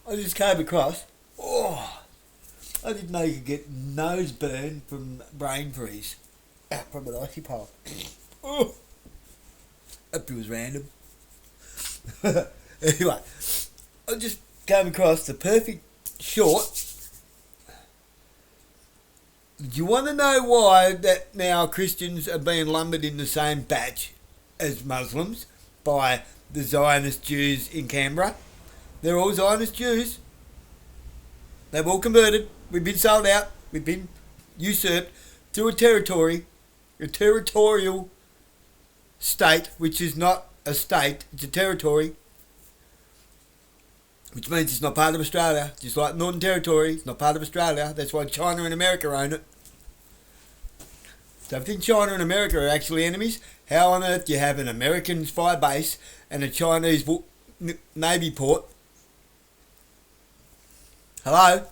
I just came across. Oh, I didn't know you could get nose burn from brain freeze from an icy pole. Oh, that feels random. Anyway, I just came across the perfect short. Do you want to know why that now Christians are being lumbered in the same batch as Muslims by the Zionist Jews in Canberra? They're all Zionist Jews. They've all converted. We've been sold out. We've been usurped to a territorial state, which is not a state, it's a territory, which means it's not part of Australia. Just like Northern Territory, it's not part of Australia. That's why China and America own it. So if you think China and America are actually enemies, how on earth do you have an American spy base and a Chinese Navy port? Hello?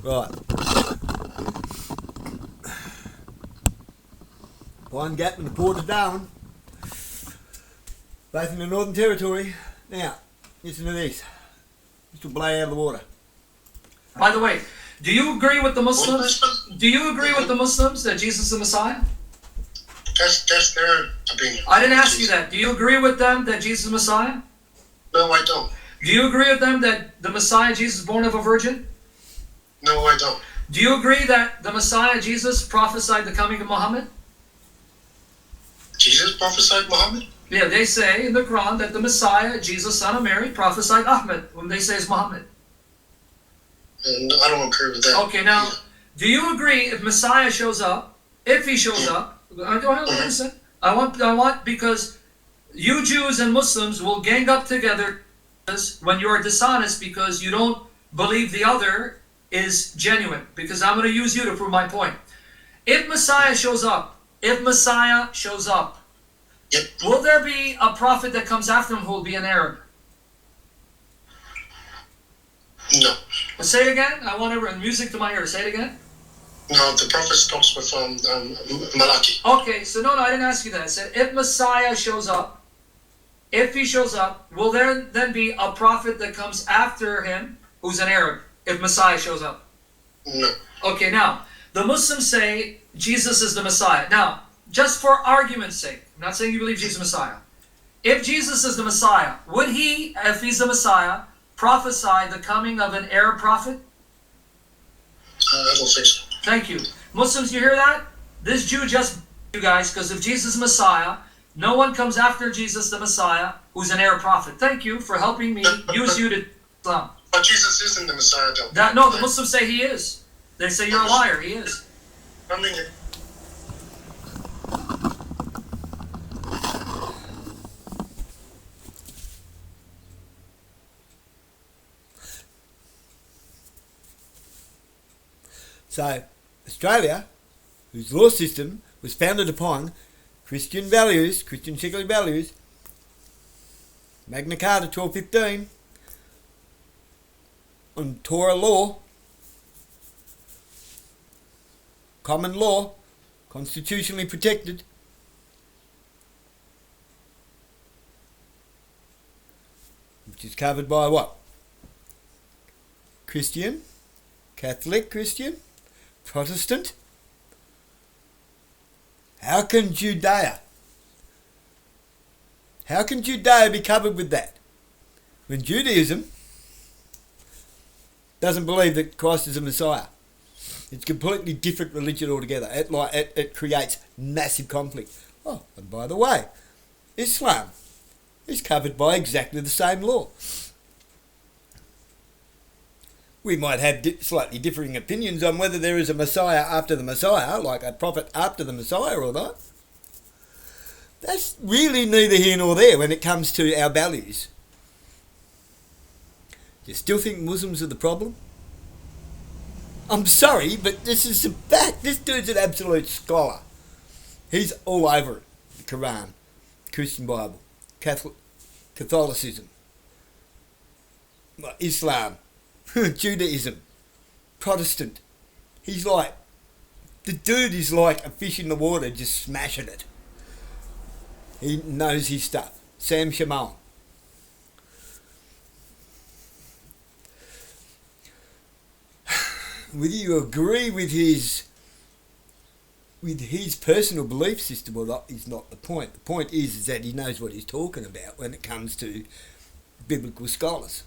Right. Pine Gap and the Port of Darwin. Both in the Northern Territory. Now, listen to this. This will blow you out of the water. By the way, do you agree with the Muslims? Do you agree with the Muslims that Jesus is the Messiah? That's their opinion. I didn't ask you that. Do you agree with them that Jesus is Messiah? No, I don't. Do you agree with them that the Messiah Jesus is born of a virgin? No, I don't. Do you agree that the Messiah Jesus prophesied the coming of Muhammad? Jesus prophesied Muhammad? Yeah, they say in the Quran that the Messiah, Jesus, son of Mary, prophesied Ahmed, whom they say is Muhammad. No, I don't agree with that. Okay, now, do you agree if Messiah shows up, if he shows up, I don't listen. I want, because you Jews and Muslims will gang up together when you are dishonest because you don't believe the other is genuine. Because I'm going to use you to prove my point. If Messiah shows up, yep. Will there be a prophet that comes after him who will be an Arab? No. Say it again. I want music to my ears. Say it again. No, the prophet talks with Malachi. Okay, so no, I didn't ask you that. I said if Messiah shows up, if he shows up, will there then be a prophet that comes after him who's an Arab? If Messiah shows up? No. Okay, now, the Muslims say Jesus is the Messiah. Now, just for argument's sake, I'm not saying you believe Jesus is the Messiah. If Jesus is the Messiah, would he, if he's the Messiah, prophesy the coming of an Arab prophet? I don't think so. Thank you. Muslims, you hear that? This Jew just you guys, because if Jesus is Messiah, no one comes after Jesus the Messiah who's an Arab prophet. Thank you for helping me use you to Islam. But Jesus isn't the Messiah, though. No, the Muslims say he is. They say you're a liar. He is. I mean, so, Australia, whose law system was founded upon Christian values, Christian secular values, Magna Carta 1215, on Torah law, common law, constitutionally protected, which is covered by what? Christian, Catholic Christian, Protestant. How can Judea be covered with that? When Judaism doesn't believe that Christ is a Messiah. It's a completely different religion altogether. It creates massive conflict. Oh, and by the way, Islam is covered by exactly the same law. We might have slightly differing opinions on whether there is a Messiah after the Messiah, like a prophet after the Messiah or not. That's really neither here nor there when it comes to our values. Do you still think Muslims are the problem? I'm sorry, but this is a fact. This dude's an absolute scholar. He's all over it. The Quran, Christian Bible, Catholicism, Islam, Judaism, Protestant. He's like, the dude is like a fish in the water just smashing it. He knows his stuff. Sam Shamal. whether you agree with his personal belief system or not is not the point. The point is that he knows what he's talking about when it comes to biblical scholars.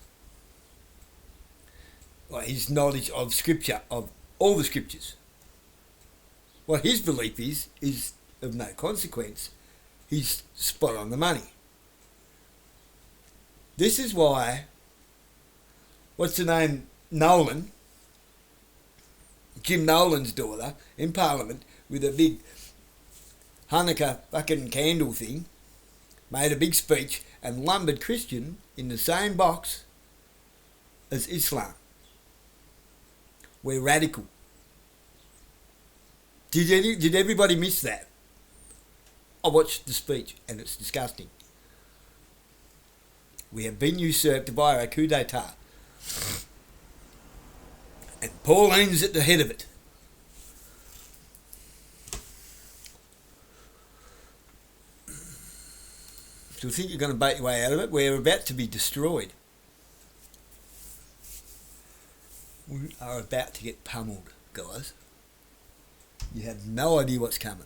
Like his knowledge of scripture, of all the scriptures. What his belief is of no consequence. He's spot on the money. This is why, what's the name, Nolan, Jim Nolan's daughter, in Parliament, with a big Hanukkah fucking candle thing, made a big speech and lumbered Christian in the same box as Islam. We're radical. Did everybody miss that? I watched the speech and it's disgusting. We have been usurped by a coup d'etat. And Pauline's at the head of it. Do you think you're going to bait your way out of it? We're about to be destroyed. We are about to get pummeled, guys. You have no idea what's coming.